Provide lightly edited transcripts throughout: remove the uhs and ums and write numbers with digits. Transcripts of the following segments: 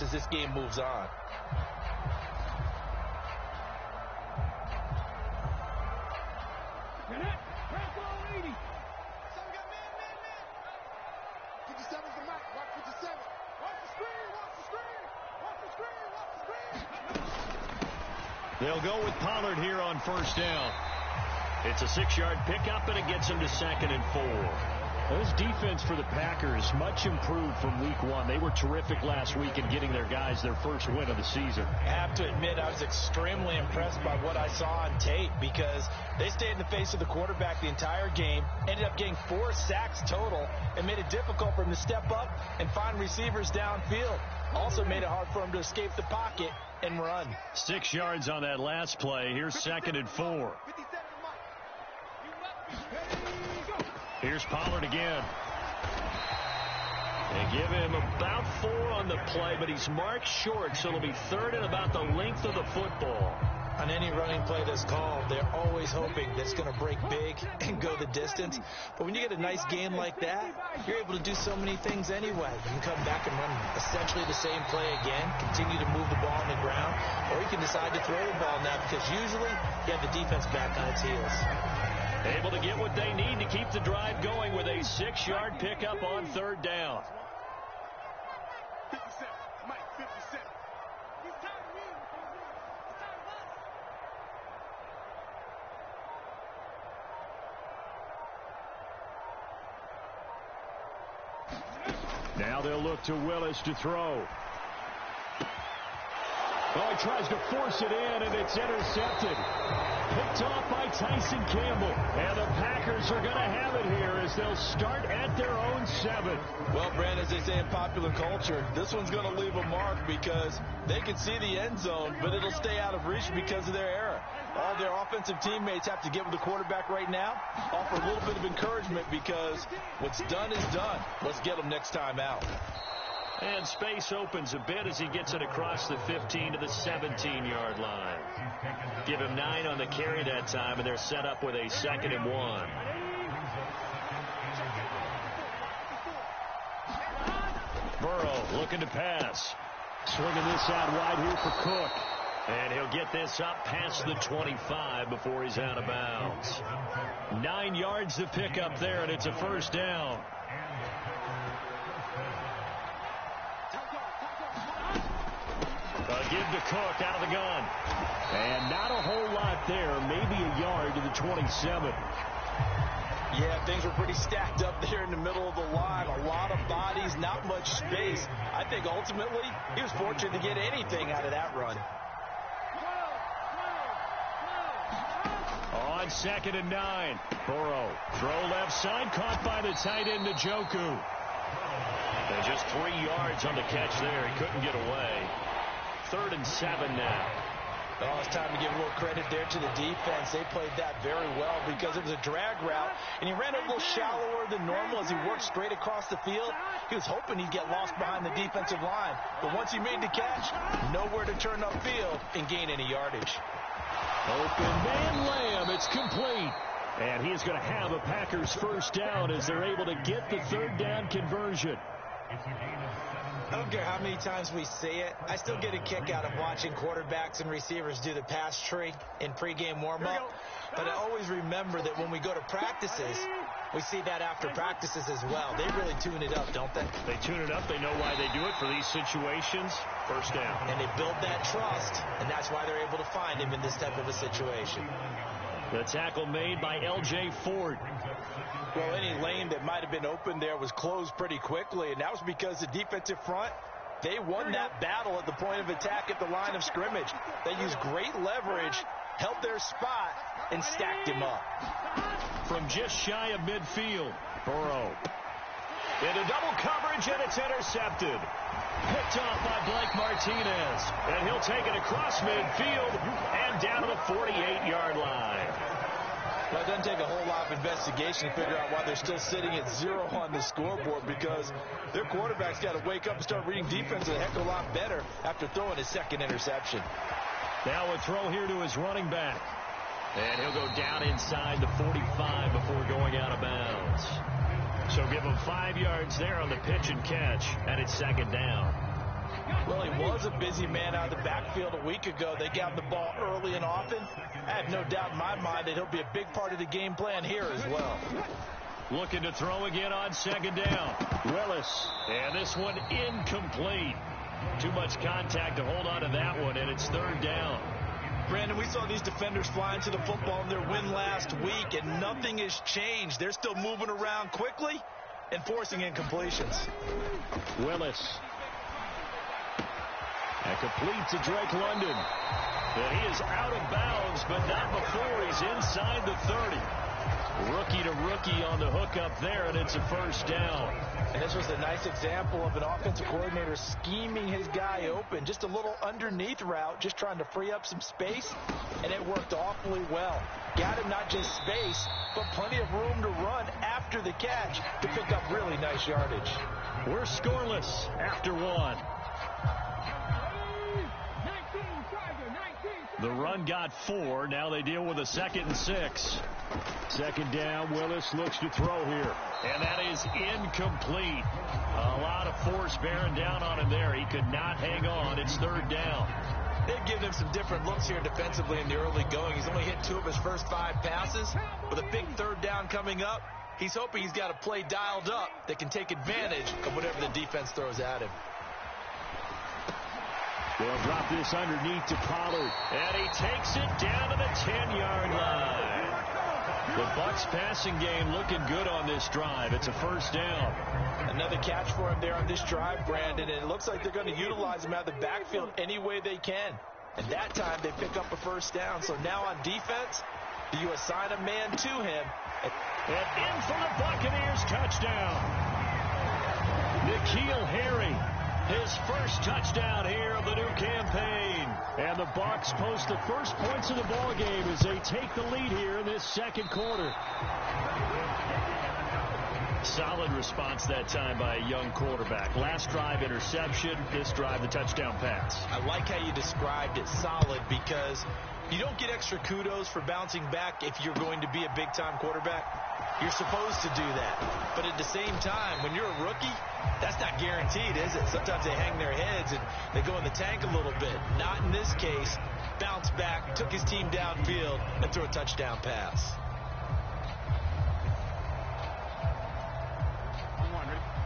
as this game moves on. They'll go with Pollard here on first down. It's a 6-yard pickup, and it gets him to 2nd and 4. This defense for the Packers, much improved from week 1. They were terrific last week in getting their guys their first win of the season. I have to admit, I was extremely impressed by what I saw on tape because they stayed in the face of the quarterback the entire game, ended up getting 4 sacks total, and made it difficult for him to step up and find receivers downfield. Also made it hard for him to escape the pocket and run. 6 yards on that last play. Here's 2nd and 4. Here's Pollard again. They give him about 4 on the play, but he's marked short, so it'll be 3rd and about the length of the football. On any running play that's called, they're always hoping that it's going to break big and go the distance. But when you get a nice game like that, you're able to do so many things anyway. You can come back and run essentially the same play again, continue to move the ball on the ground, or you can decide to throw the ball now because usually you have the defense back on its heels. Able to get what they need to keep the drive going with a 6-yard pickup on 3rd down. 57, Mike, 57. Now they'll look to Willis to throw. Oh, he tries to force it in, and it's intercepted. Picked off by Tyson Campbell. And the Packers are going to have it here as they'll start at their own 7. Well, Brand, as they say in popular culture, this one's going to leave a mark because they can see the end zone, but it'll stay out of reach because of their error. All their offensive teammates have to get with the quarterback right now, offer a little bit of encouragement because what's done is done. Let's get them next time out. And space opens a bit as he gets it across the 15 to the 17-yard line. Give him 9 on the carry that time, and they're set up with a 2nd and 1. Burrow looking to pass. Swinging this out wide here for Cook. And he'll get this up past the 25 before he's out of bounds. 9 yards to pick up there, and it's a 1st down. Give to Cook out of the gun. And not a whole lot there. Maybe a yard to the 27. Yeah, things were pretty stacked up there in the middle of the line. A lot of bodies, not much space. I think ultimately he was fortunate to get anything out of that run. On 2nd and 9. Burrow. Throw left side. Caught by the tight end, Njoku. And just 3 yards on the catch there. He couldn't get away. 3rd and 7 now. Oh, it's time to give a little credit there to the defense. They played that very well because it was a drag route, and he ran a little shallower than normal as he worked straight across the field. He was hoping he'd get lost behind the defensive line, but once he made the catch, nowhere to turn upfield and gain any yardage. Open man Lamb. It's complete. And he is going to have a Packers 1st down as they're able to get the 3rd down conversion. I don't care how many times we see it. I still get a kick out of watching quarterbacks and receivers do the pass tree in pregame warm-up. But I always remember that when we go to practices, we see that after practices as well. They really tune it up, don't they? They tune it up. They know why they do it for these situations. 1st down. And they build that trust, and that's why they're able to find him in this type of a situation. The tackle made by L.J. Ford. Well, any lane that might have been open there was closed pretty quickly, and that was because the defensive front, they won that battle at the point of attack at the line of scrimmage. They used great leverage, held their spot, and stacked him up. From just shy of midfield, Burrow. Into double coverage, and it's intercepted. Picked off by Blake Martinez. And he'll take it across midfield and down to the 48-yard line. Well, it doesn't take a whole lot of investigation to figure out why they're still sitting at 0 on the scoreboard, because their quarterback's got to wake up and start reading defense a heck of a lot better after throwing his 2nd interception. Now a throw here to his running back. And he'll go down inside the 45 before going out of bounds. So give him 5 yards there on the pitch and catch, and it's 2nd down. Well, he was a busy man out of the backfield a week ago. They got him the ball early and often. I have no doubt in my mind that he'll be a big part of the game plan here as well. Looking to throw again on second down. Willis. And this one incomplete. Too much contact to hold on to that one, and it's third down. Brandon, we saw these defenders flying to the football in their win last week, and nothing has changed. They're still moving around quickly and forcing incompletions. Willis. And complete to Drake London. And he is out of bounds, but not before he's inside the 30. Rookie to rookie on the hook up there, and it's a first down. And this was a nice example of an offensive coordinator scheming his guy open. Just a little underneath route, just trying to free up some space, and it worked awfully well. Got him not just space, but plenty of room to run after the catch to pick up really nice yardage. We're scoreless after one. The run got 4. Now they deal with a 2nd and 6. Second down, Willis looks to throw here. And that is incomplete. A lot of force bearing down on him there. He could not hang on. It's third down. They've given him some different looks here defensively in the early going. He's only hit 2 of his first 5 passes. With a big third down coming up, he's hoping he's got a play dialed up that can take advantage of whatever the defense throws at him. They'll drop this underneath to Pollard. And he takes it down to the 10-yard line. The Bucs passing game looking good on this drive. It's a first down. Another catch for him there on this drive, Brandon, and it looks like they're going to utilize him out of the backfield any way they can. And that time they pick up a first down. So now on defense, do you assign a man to him? And in for the Buccaneers touchdown. N'Keal Harry, his first touchdown here of the new campaign. And the Bucs post the first points of the ball game as they take the lead here in this second quarter. Solid response that time by a young quarterback. Last drive interception, this drive the touchdown pass. I like how you described it, solid, because you don't get extra kudos for bouncing back if you're going to be a big-time quarterback. You're supposed to do that. But at the same time, when you're a rookie, that's not guaranteed, is it? Sometimes they hang their heads and they go in the tank a little bit. Not in this case. Bounced back, took his team downfield, and threw a touchdown pass.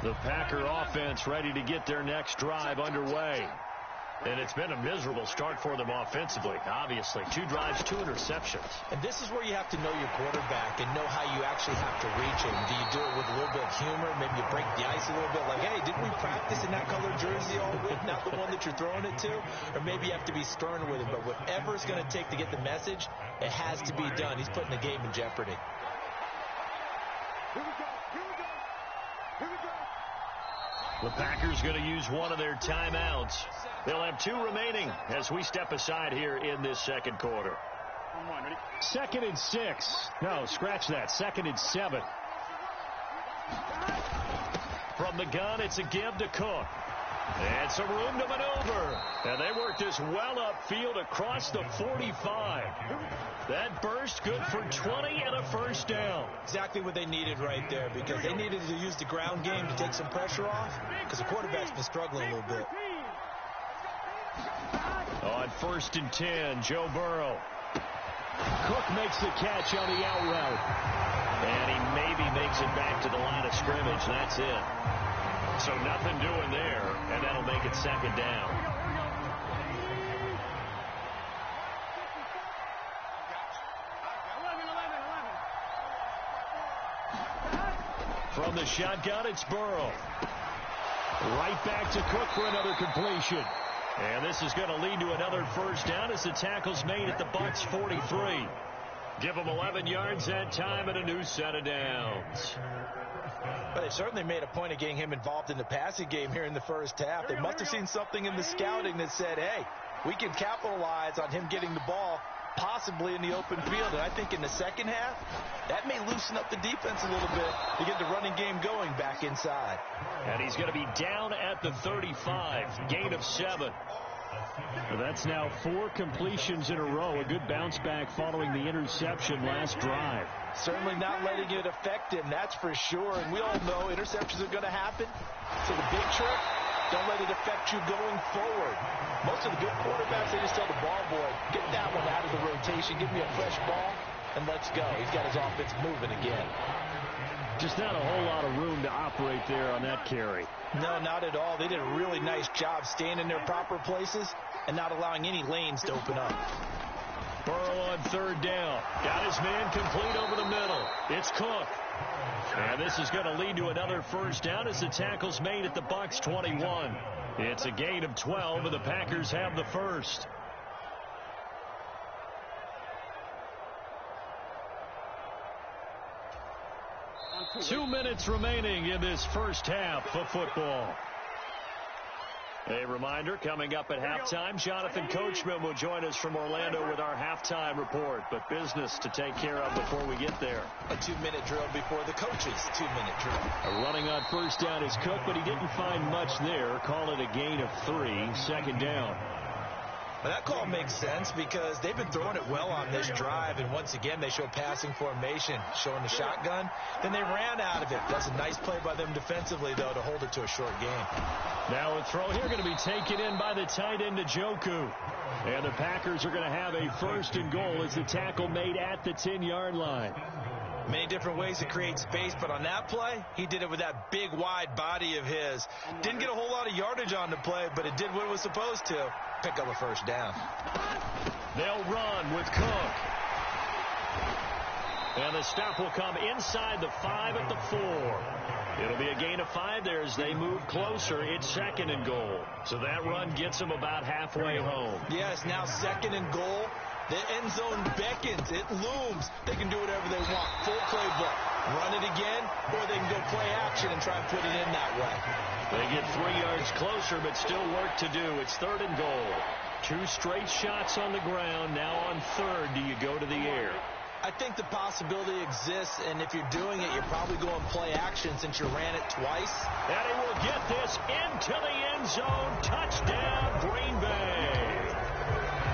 The Packer offense ready to get their next drive underway. And it's been a miserable start for them offensively, obviously. 2 drives, 2 interceptions. And this is where you have to know your quarterback and know how you actually have to reach him. Do you do it with a little bit of humor? Maybe you break the ice a little bit, like, hey, didn't we practice in that colored jersey all week, not the one that you're throwing it to? Or maybe you have to be stern with him. But whatever it's going to take to get the message, it has to be done. He's putting the game in jeopardy. The Packers going to use one of their timeouts. They'll have 2 remaining as we step aside here in this second quarter. 2nd and 6. No, scratch that. 2nd and 7. From the gun, it's a give to Cook. And some room to maneuver. And they work this well upfield across the 45. That burst good for 20 and a first down. Exactly what they needed right there, because they needed to use the ground game to take some pressure off, because the quarterback's been struggling a little bit. On 1st and 10, Joe Burrow. Cook makes the catch on the out route. And he maybe makes it back to the line of scrimmage. That's it. So nothing doing there, and that'll make it 2nd down. From the shotgun, it's Burrow. Right back to Cook for another completion. And this is going to lead to another first down as the tackle's made at the Bucs 43. Give them 11 yards that time and a new set of downs. But they certainly made a point of getting him involved in the passing game here in the first half. They must have seen something in the scouting that said, hey, we can capitalize on him getting the ball possibly in the open field. And I think in the second half, that may loosen up the defense a little bit to get the running game going back inside. And he's going to be down at the 35, gain of 7. Well, that's now 4 completions in a row. A good bounce back following the interception last drive. Certainly not letting it affect him, that's for sure. And we all know interceptions are going to happen. So the big trick, Don't let it affect you going forward. Most of the good quarterbacks, they just tell the ball boy, get that one out of the rotation, give me a fresh ball, and let's go. He's got his offense moving again. Just not a whole lot of room to operate there on that carry. No, not at all. They did a really nice job staying in their proper places and not allowing any lanes to open up. Burrow on third down. Got his man complete over the middle. It's Cook. And this is going to lead to another first down as the tackle's made at the Bucs 21. It's a gain of 12, and the Packers have the first. Two minutes remaining in this first half of football. A reminder, coming up at halftime, Jonathan Coachman will join us from Orlando with our halftime report. But business to take care of before we get there. A 2-minute drill before the coach's 2-minute drill. Running on first down is Cook, but he didn't find much there. Call it a gain of 3, second down. Well, that call makes sense because they've been throwing it well on this drive, and once again they show passing formation, showing the shotgun. Then they ran out of it. That's a nice play by them defensively, though, to hold it to a short game. Now a throw here going to be taken in by the tight end Njoku. And the Packers are going to have a first and goal as the tackle made at the 10-yard line. Many different ways to create space, but on that play, he did it with that big, wide body of his. Didn't get a whole lot of yardage on the play, but it did what it was supposed to. Pick up a first down. They'll run with Cook. And the stop will come inside the 5 at the 4. It'll be a gain of 5 there as they move closer. It's second and goal. So that run gets them about halfway home. Yes, now second and goal. The end zone beckons. It looms. They can do whatever they want. Full playbook. Run it again, or they can go play action and try and put it in that way. They get 3 yards closer, but still work to do. It's third and goal. 2 straight shots on the ground. Now on third, do you go to the air? I think the possibility exists, and if you're doing it, you're probably going play action since you ran it twice. And he will get this into the end zone. Touchdown, Green Bay.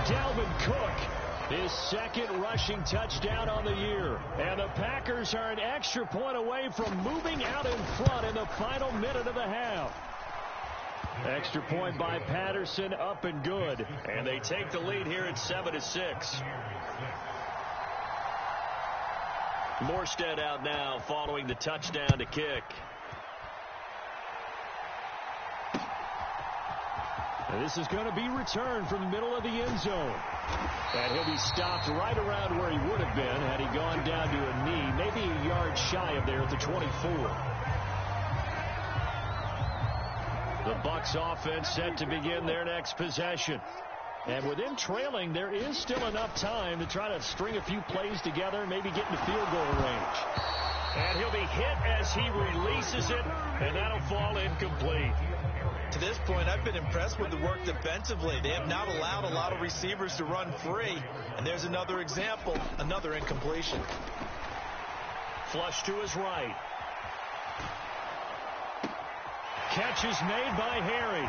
Dalvin Cook, his second rushing touchdown on the year. And the Packers are an extra point away from moving out in front in the final minute of the half. Extra point by Patterson, up and good. And they take the lead here at 7-6. Morstead out now following the touchdown to kick. And this is going to be returned from the middle of the end zone. And he'll be stopped right around where he would have been had he gone down to a knee, maybe a yard shy of there at the 24. The Bucs offense set to begin their next possession. And with them trailing, there is still enough time to try to string a few plays together and maybe get into field goal range. And he'll be hit as he releases it, and that'll fall incomplete. To this point, I've been impressed with the work defensively. They have not allowed a lot of receivers to run free. And there's another example, another incompletion. Flush to his right. Catch is made by Harry.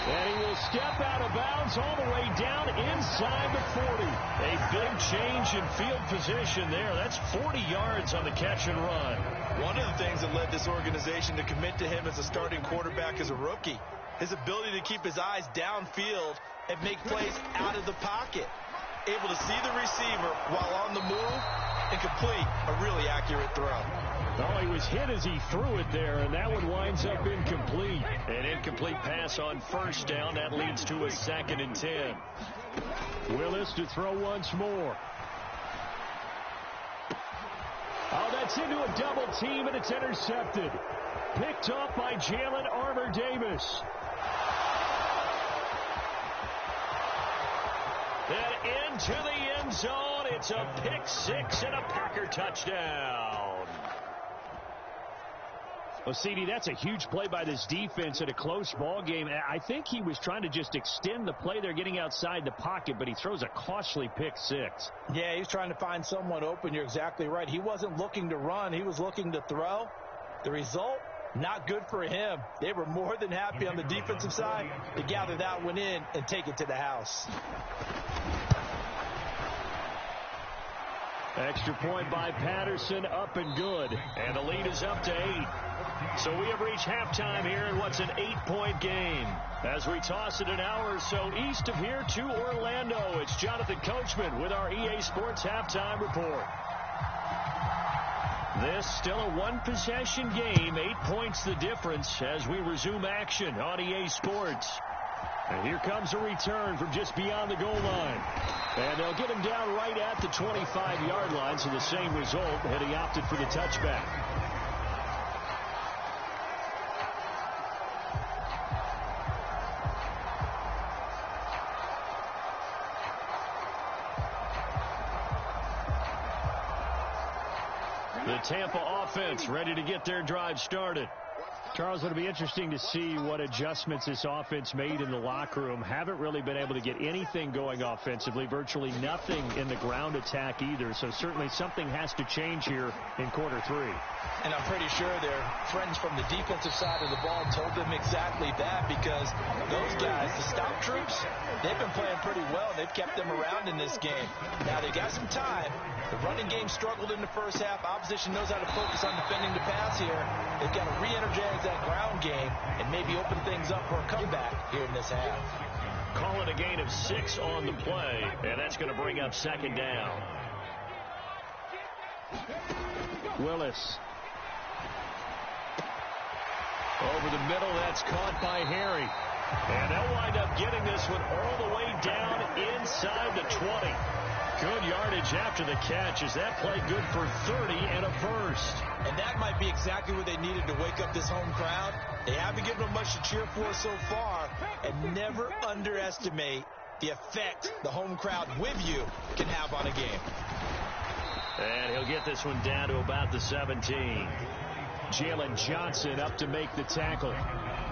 And he will step out of bounds all the way down inside the 40. A big change in field position there. That's 40 yards on the catch and run. One of the things that led this organization to commit to him as a starting quarterback as a rookie, his ability to keep his eyes downfield and make plays out of the pocket. Able to see the receiver while on the move and complete a really accurate throw. Oh, he was hit as he threw it there, and that one winds up incomplete. An incomplete pass on first down. That leads to a 2nd and 10. Willis to throw once more. Oh, that's into a double team, and it's intercepted. Picked off by Jalen Armour-Davis. And into the end zone. It's a pick 6 and a Packer touchdown. Well, CD, that's a huge play by this defense in a close ball game. I think he was trying to just extend the play. They're getting outside the pocket, but he throws a costly pick 6. Yeah, he's trying to find someone open. You're exactly right. He wasn't looking to run. He was looking to throw. The result, not good for him. They were more than happy on the defensive side to gather that one in and take it to the house. Extra point by Patterson, up and good. And the lead is up to 8. So we have reached halftime here in what's an 8-point game. As we toss it an hour or so east of here to Orlando, it's Jonathan Coachman with our EA Sports Halftime Report. This still a one-possession game, 8 points the difference as we resume action on EA Sports. And here comes a return from just beyond the goal line. And they'll get him down right at the 25-yard line, so the same result, and he opted for the touchback. The Tampa offense ready to get their drive started. Charles, it'll be interesting to see what adjustments this offense made in the locker room. Haven't really been able to get anything going offensively, virtually nothing in the ground attack either. So certainly something has to change here in quarter three. And I'm pretty sure their friends from the defensive side of the ball told them exactly that, because those guys, the stop troops, they've been playing pretty well. They've kept them around in this game. Now they got some time. The running game struggled in the first half. Opposition knows how to focus on defending the pass here. They've got to re-energize that ground game and maybe open things up for a comeback here in this half. Call it a gain of 6 on the play, and that's going to bring up second down. Willis. Over the middle, that's caught by Harry. And they'll wind up getting this one all the way down inside the 20. Good yardage after the catch. Is that play good for 30 and a first? And that might be exactly what they needed to wake up this home crowd. They haven't given them much to cheer for so far. And never underestimate the effect the home crowd with you can have on a game. And he'll get this one down to about the 17. Jalen Johnson up to make the tackle.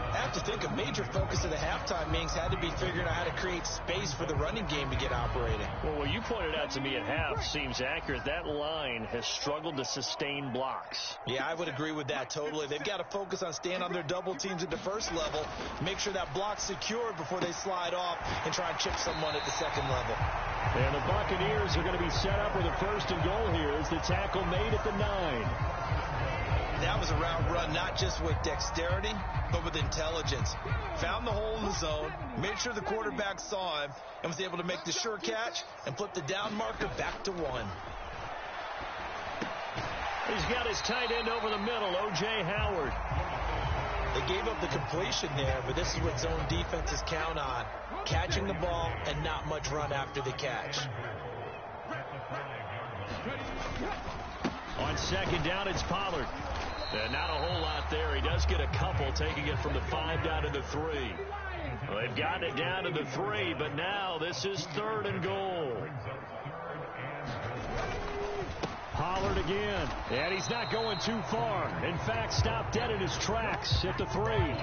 I have to think a major focus of the halftime meetings had to be figuring out how to create space for the running game to get operating. Well, what you pointed out to me at half seems accurate. That line has struggled to sustain blocks. Yeah, I would agree with that totally. They've got to focus on staying on their double teams at the first level, make sure that block's secured before they slide off and try and chip someone at the second level. And the Buccaneers are going to be set up with a first and goal here as the tackle made at the 9. That was a route run, not just with dexterity, but with intelligence. Found the hole in the zone, made sure the quarterback saw him, and was able to make the sure catch and flip the down marker back to 1. He's got his tight end over the middle, O.J. Howard. They gave up the completion there, but this is what zone defenses count on. Catching the ball and not much run after the catch. On second down, it's Pollard. And not a whole lot there. He does get a couple, taking it from the 5 down to the 3. Well, they've gotten it down to the 3, but now this is 3rd and goal. Pollard again, and he's not going too far. In fact, stopped dead in his tracks at the 3.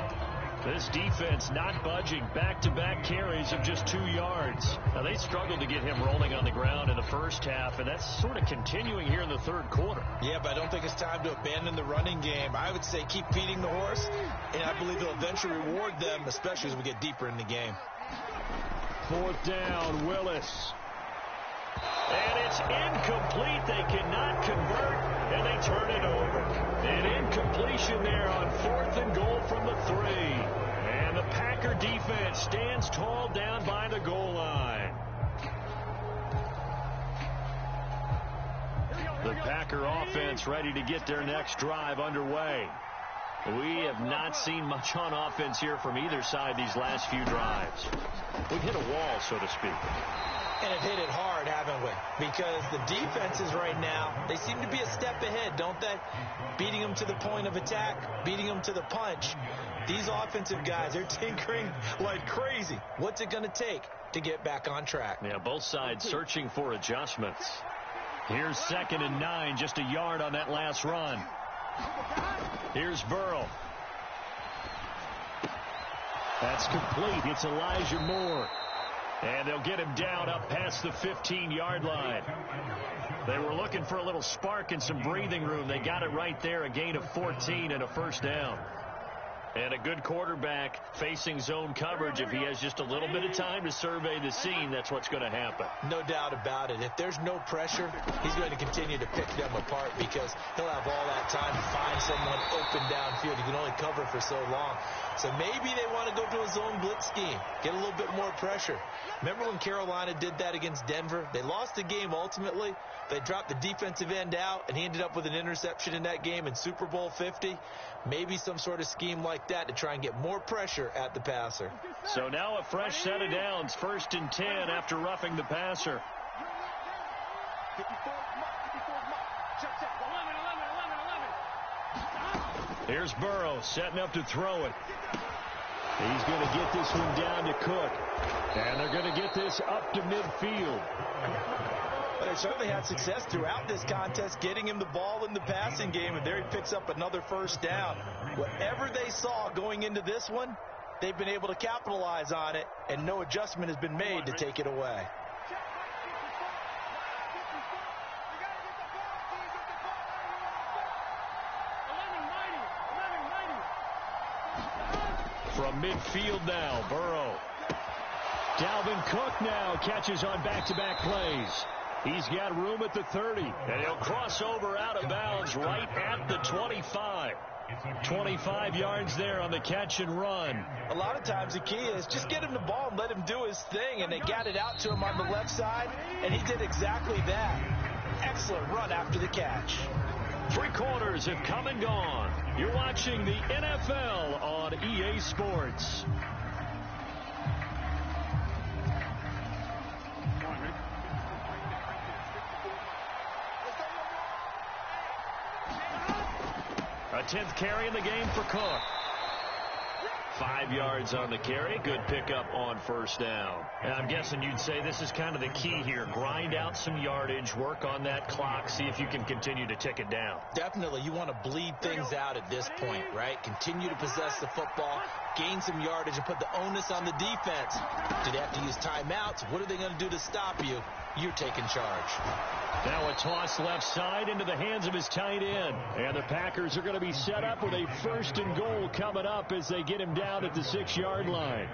This defense not budging. Back-to-back carries of just 2 yards. Now, they struggled to get him rolling on the ground in the first half, and that's sort of continuing here in the third quarter. Yeah, but I don't think it's time to abandon the running game. I would say keep feeding the horse, and I believe they'll eventually reward them, especially as we get deeper in the game. 4th down, Willis. And it's incomplete. They cannot convert, and they turn it over. An incompletion there on 4th and goal from the 3. And the Packer defense stands tall down by the goal line. The Packer offense ready to get their next drive underway. We have not seen much on offense here from either side these last few drives. We've hit a wall, so to speak. And have hit it hard, haven't we? Because the defenses right now, they seem to be a step ahead, don't they? Beating them to the point of attack, beating them to the punch. These offensive guys, they're tinkering like crazy. What's it going to take to get back on track? Yeah, both sides searching for adjustments. Here's 2nd and 9, just a yard on that last run. Here's Burrow. That's complete. It's Elijah Moore. And they'll get him down up past the 15-yard line. They were looking for a little spark and some breathing room. They got it right there, a gain of 14 and a first down. And a good quarterback facing zone coverage, if he has just a little bit of time to survey the scene, that's what's going to happen. No doubt about it. If there's no pressure, he's going to continue to pick them apart because he'll have all that time to find someone open downfield. He can only cover for so long. So maybe they want to go to a zone blitz scheme, get a little bit more pressure. Remember when Carolina did that against Denver? They lost the game ultimately. They dropped the defensive end out, and he ended up with an interception in that game in Super Bowl 50. Maybe some sort of scheme like that to try and get more pressure at the passer. So now a fresh set of downs, 1st and 10 after roughing the passer. Here's Burrow setting up to throw it. He's going to get this one down to Cook. And they're going to get this up to midfield. Well, they certainly had success throughout this contest getting him the ball in the passing game, and there he picks up another 1st down. Whatever they saw going into this one, they've been able to capitalize on it, and no adjustment has been made to take it away. From midfield now, Burrow. Dalvin Cook now catches on back-to-back plays. He's got room at the 30, and he'll cross over out of bounds right at the 25. 25 yards there on the catch and run. A lot of times the key is just get him the ball and let him do his thing, and they got it out to him on the left side, and he did exactly that. Excellent run after the catch. 3 quarters have come and gone. You're watching the NFL on EA Sports. A 10th carry in the game for Cook. 5 yards on the carry. Good pickup on 1st down. And I'm guessing you'd say this is kind of the key here. Grind out some yardage, work on that clock, see if you can continue to tick it down. Definitely. You want to bleed things out at this point, right? Continue to possess the football, gain some yardage, and put the onus on the defense. Do they have to use timeouts? What are they going to do to stop you? You're taking charge. Now a toss left side into the hands of his tight end. And the Packers are going to be set up with a 1st and goal coming up as they get him down at the 6-yard line.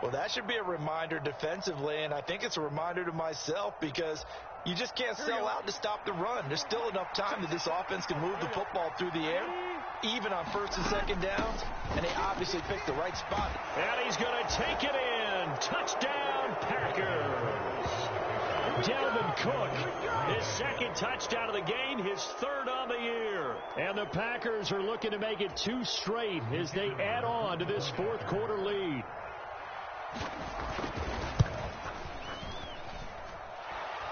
Well, that should be a reminder defensively, and I think it's a reminder to myself because you just can't sell out to stop the run. There's still enough time that this offense can move the football through the air, even on 1st and 2nd downs, and they obviously picked the right spot. And he's going to take it in. Touchdown, Packers. Dalvin Cook, his 2nd touchdown of the game, his 3rd on the year. And the Packers are looking to make it 2 straight as they add on to this 4th quarter lead.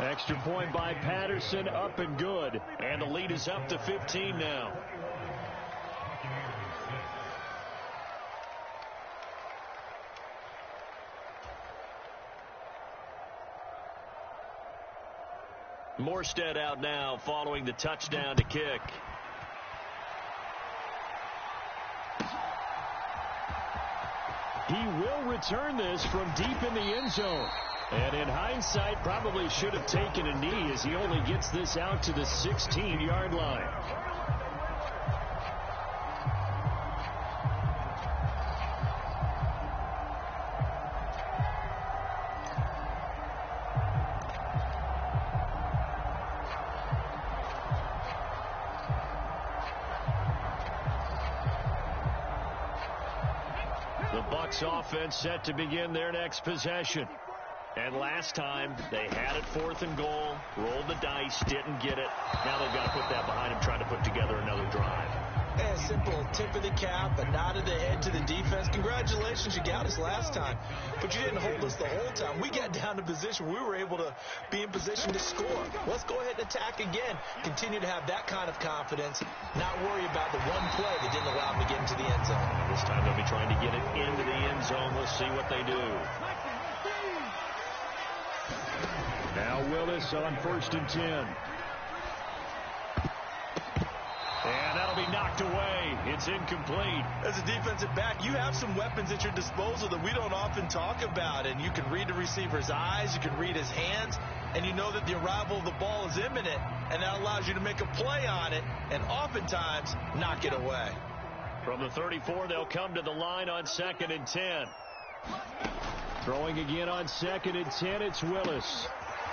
Extra point by Patterson, up and good. And the lead is up to 15 now. Morstead out now following the touchdown to kick. He will return this from deep in the end zone. And in hindsight, probably should have taken a knee as he only gets this out to the 16-yard line. Offense set to begin their next possession. And last time they had it 4th and goal, rolled the dice, didn't get it. Now they've got to put that behind them, trying to put together another drive. A simple tip of the cap, a nod of the head to the defense. Congratulations, you got us last time, but you didn't hold us the whole time. We got down to position. We were able to be in position to score. Let's go ahead and attack again. Continue to have that kind of confidence, not worry about the one play that didn't allow them to get into the end zone. This time they'll be trying to get it into the end zone. We'll see what they do. Now Willis on 1st and 10. And that'll be knocked away. It's incomplete. As a defensive back, you have some weapons at your disposal that we don't often talk about. And you can read the receiver's eyes, you can read his hands, and you know that the arrival of the ball is imminent. And that allows you to make a play on it and oftentimes knock it away. From the 34, they'll come to the line on 2nd and 10. Throwing again on 2nd and 10, it's Willis.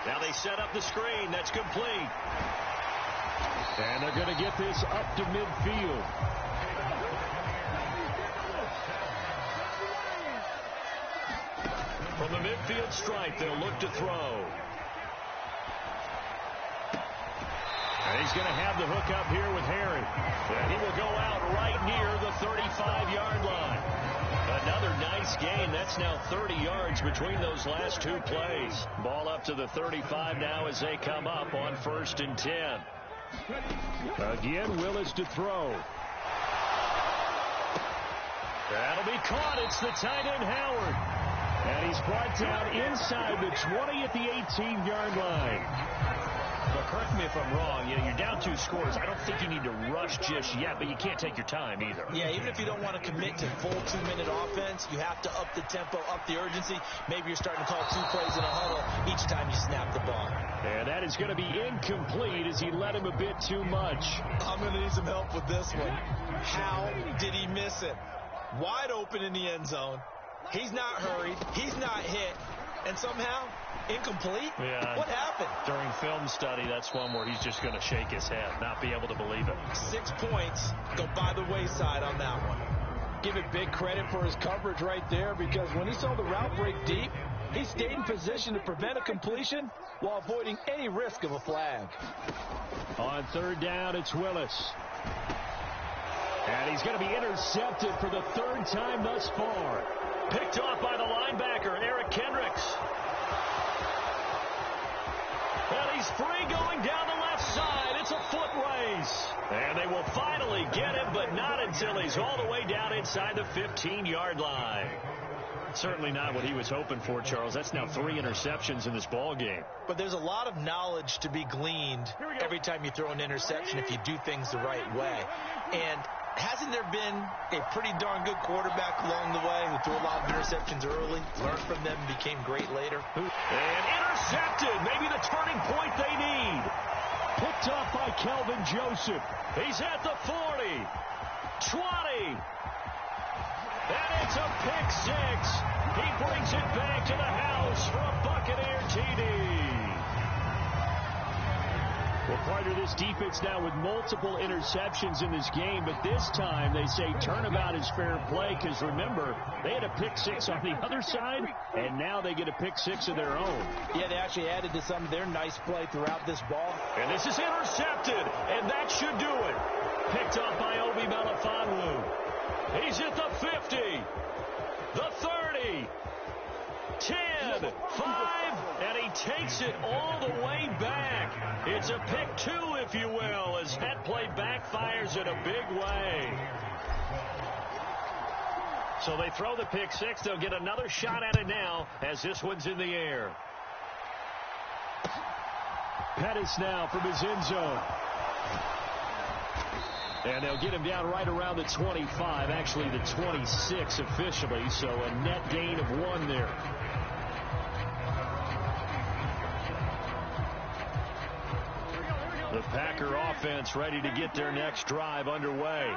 Now they set up the screen. That's complete. And they're going to get this up to midfield. From the midfield stripe, they'll look to throw. And he's going to have the hook up here with Harry. And he will go out right near the 35-yard line. Another nice gain. That's now 30 yards between those last two plays. Ball up to the 35 now as they come up on 1st and 10. Again, Willis to throw. That'll be caught. It's the tight end, Howard. And he's brought down inside the 20 at the 18-yard line. But correct me if I'm wrong. You're down 2 scores. I don't think you need to rush just yet, but you can't take your time either. Yeah, even if you don't want to commit to full 2-minute offense, you have to up the tempo, up the urgency. Maybe you're starting to call 2 plays in a huddle each time you snap the ball. And that is going to be incomplete as he led him a bit too much. I'm going to need some help with this one. How did he miss it? Wide open in the end zone. He's not hurried. He's not hit. And somehow, incomplete? Yeah. What happened? During film study, that's one where he's just going to shake his head, not be able to believe it. 6 points go by the wayside on that one. Give it big credit for his coverage right there, because when he saw the route break deep, he stayed in position to prevent a completion while avoiding any risk of a flag. On 3rd down, it's Willis. And he's going to be intercepted for the 3rd time thus far. Picked off by the linebacker, Eric Kendricks. And he's free going down the left side. It's a foot race. And they will finally get him, but not until he's all the way down inside the 15-yard line. Certainly not what he was hoping for, Charles. That's now 3 interceptions in this ball game. But there's a lot of knowledge to be gleaned every time you throw an interception if you do things the right way. And hasn't there been a pretty darn good quarterback along the way who threw a lot of interceptions early, learned from them, and became great later? And intercepted. Maybe the turning point they need. Picked off by Kelvin Joseph. He's at the 40. 20. And it's a pick 6. He brings it back to the house for a Buccaneer TD. Well, part of this defense now with multiple interceptions in this game, but this time they say turnabout is fair play, because remember, they had a pick 6 on the other side, and now they get a pick 6 of their own. Yeah, they actually added to some of their nice play throughout this ball. And this is intercepted, and that should do it. Picked off by Obi Melifonwu. He's at the 50, the 30, 10, 5, and he takes it all the way back. It's a pick 2, if you will, as that play backfires in a big way. So they throw the pick 6. They'll get another shot at it now as this one's in the air. Pettis now from his end zone. And they'll get him down right around the 25, actually the 26 officially, so a net gain of 1 there. The Packer offense ready to get their next drive underway.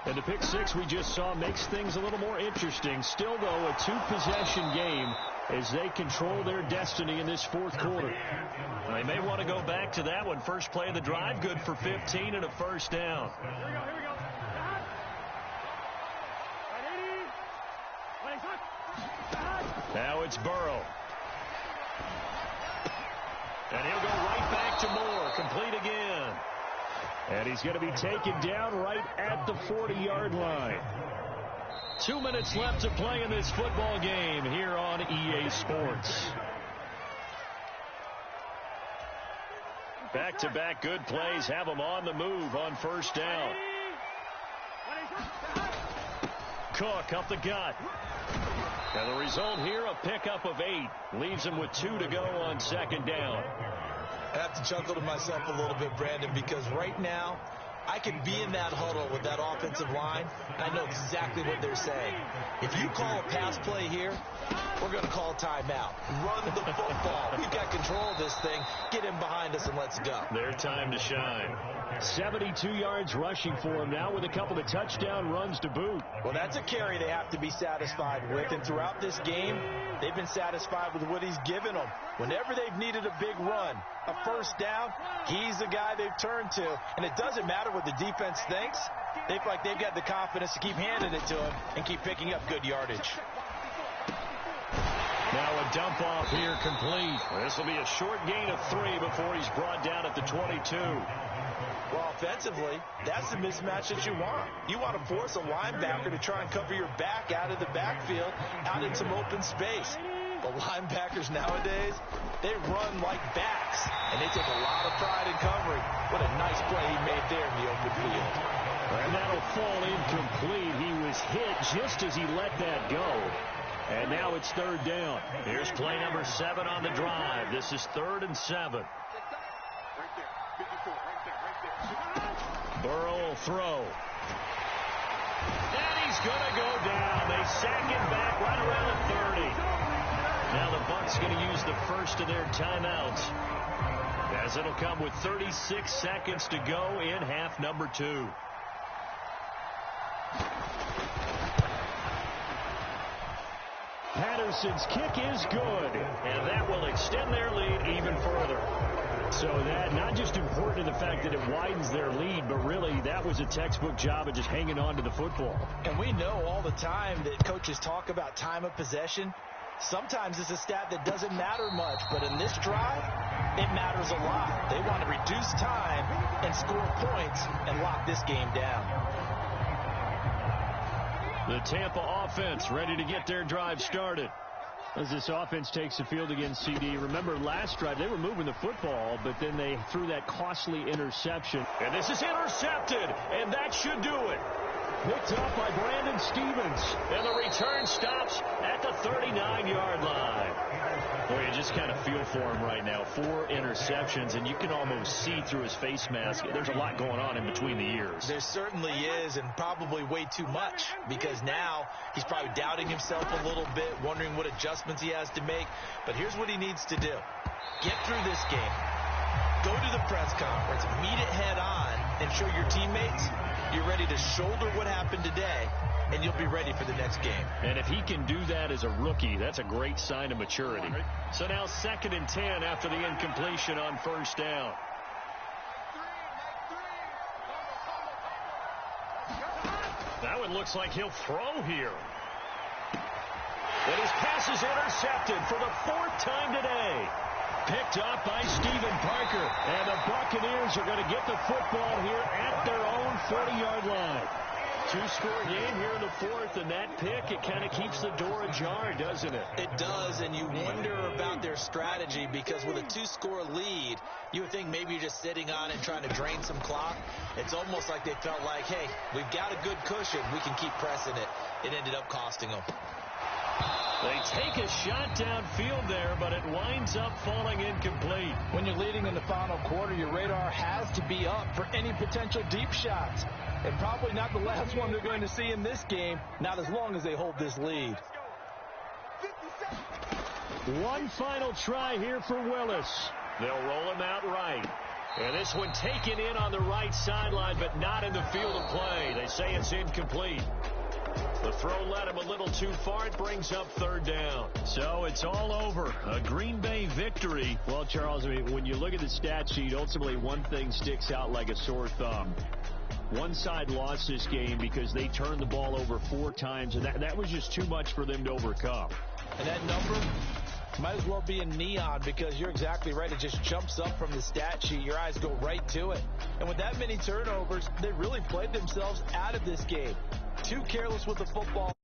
And the pick 6 we just saw makes things a little more interesting. Still, though, a 2-possession game as they control their destiny in this 4th quarter. They may want to go back to that one. First play of the drive, good for 15 and a 1st down. Now it's Burrow. And he'll go right back to Moore. Complete again. And he's going to be taken down right at the 40-yard line. 2 minutes left to play in this football game here on EA Sports. Back-to-back good plays have them on the move on 1st down. Cook up the gut. And the result here, a pickup of 8. Leaves him with 2 to go on 2nd down. I have to chuckle to myself a little bit, Brandon, because right now I could be in that huddle with that offensive line, and I know exactly what they're saying. If you call a pass play here, we're going to call timeout. Run the football. We've got control of this thing. Get him behind us and let's go. Their time to shine. 72 yards rushing for him now with a couple of touchdown runs to boot. Well, that's a carry they have to be satisfied with. And throughout this game, they've been satisfied with what he's given them. Whenever they've needed a big run, a first down, he's the guy they've turned to. And it doesn't matter what the defense thinks. They feel like they've got the confidence to keep handing it to him and keep picking up good yardage. Now a dump off here complete. This will be a short gain of 3 before he's brought down at the 22. Well, offensively, that's the mismatch that you want. You want to force a linebacker to try and cover your back out of the backfield, out in some open space. The linebackers nowadays, they run like backs, and they take a lot of pride in covering. What a nice play he made there in the open field. And that'll fall incomplete. He was hit just as he let that go. And now it's 3rd down. Here's play number 7 on the drive. This is 3rd and 7. Burrow will throw. And he's going to go down. They sack him back right around the 30. Now the Bucs going to use the first of their timeouts, as it'll come with 36 seconds to go in half number 2. Patterson's kick is good, and that will extend their lead even further. So that not just important in the fact that it widens their lead, but really that was a textbook job of just hanging on to the football. And we know all the time that coaches talk about time of possession. Sometimes it's a stat that doesn't matter much, but in this drive, it matters a lot. They want to reduce time and score points and lock this game down. The Tampa offense ready to get their drive started. As this offense takes the field against CD, remember last drive they were moving the football, but then they threw that costly interception. And this is intercepted, and that should do it. Picked up by Brandon Stevens, and the return stops at the 39-yard line. Boy, you just kind of feel for him right now. 4 interceptions, and you can almost see through his face mask. There's a lot going on in between the ears. There certainly is, and probably way too much, because now he's probably doubting himself a little bit, wondering what adjustments he has to make. But here's what he needs to do. Get through this game. Go to the press conference, meet it head on, and show your teammates you're ready to shoulder what happened today, and you'll be ready for the next game. And if he can do that as a rookie, that's a great sign of maturity. So now 2nd and 10 after the incompletion on 1st down. That one looks like he'll throw here. And his pass is intercepted for the 4th time today. Picked up by Stephen Parker. And the Buccaneers are going to get the football here at their own 40-yard line. 2-score game here in the 4th, and that pick, it kind of keeps the door ajar, doesn't it? It does, and you wonder about their strategy, because with a 2-score lead, you would think maybe you're just sitting on it trying to drain some clock. It's almost like they felt like, hey, we've got a good cushion. We can keep pressing it. It ended up costing them. They take a shot downfield there, but it winds up falling incomplete. When you're leading in the final quarter, your radar has to be up for any potential deep shots. And probably not the last one they're going to see in this game, not as long as they hold this lead. One final try here for Willis. They'll roll him out right. And this one taken in on the right sideline, but not in the field of play. They say it's incomplete. The throw led him a little too far. It brings up 3rd down. So it's all over. A Green Bay victory. Well, Charles, I mean, when you look at the stat sheet, ultimately one thing sticks out like a sore thumb. One side lost this game because they turned the ball over 4 times, and that was just too much for them to overcome. And that number might as well be in neon, because you're exactly right. It just jumps up from the stat sheet. Your eyes go right to it. And with that many turnovers, they really played themselves out of this game. Too careless with the football.